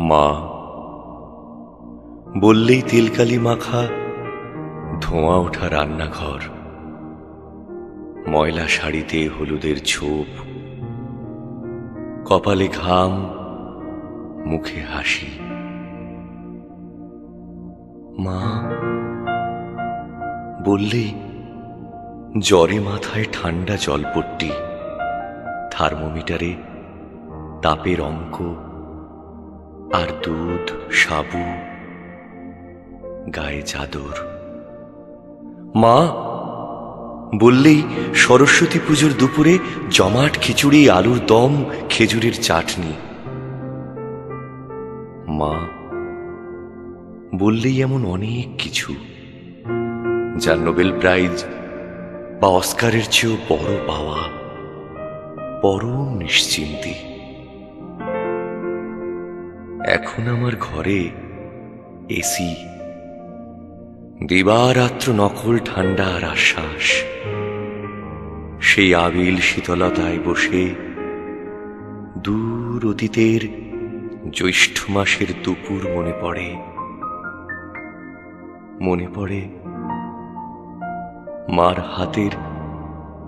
মা বললেই তেলকালি মাখা ধোঁয়া ওঠা রান্নাঘর, ময়লা শাড়িতে হলুদের ছোপ, কপালে ঘাম, মুখে হাসি। মা বললেই জ্বরে মাথায় ঠান্ডা জলপট্টি, থার্মোমিটারে তাপের অঙ্ক, আর দুধ, সাবু, গায়ে চাদর। মা বললেই সরস্বতী পুজোর দুপুরে জমাট খিচুড়ি, আলুর দম, খেজুরের চাটনি। মা বললেই এমন অনেক কিছু, যার নোবেল প্রাইজ বা অস্কারের চেয়েও বড় পাওয়া, পরম নিশ্চিন্তি। এখন আমার ঘরে এসি, দিবারাত্র নকল ঠান্ডা আর আশ্বাস। সেই আবিল শীতলতায় বসে দূর অতীতের জ্যৈষ্ঠ মাসের দুপুর মনে পড়ে। মনে পড়ে মার হাতের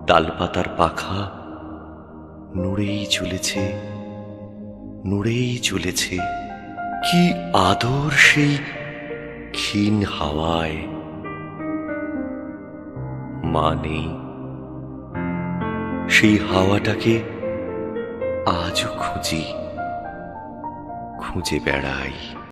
তালপাতার পাখা নড়েই চলেছে, নড়েই চলেছে। কি আদর সেই ক্ষীণ হাওয়ায়। মা নেই, সেই হাওয়াটাকে আজও খুঁজি, খুঁজে বেড়াই।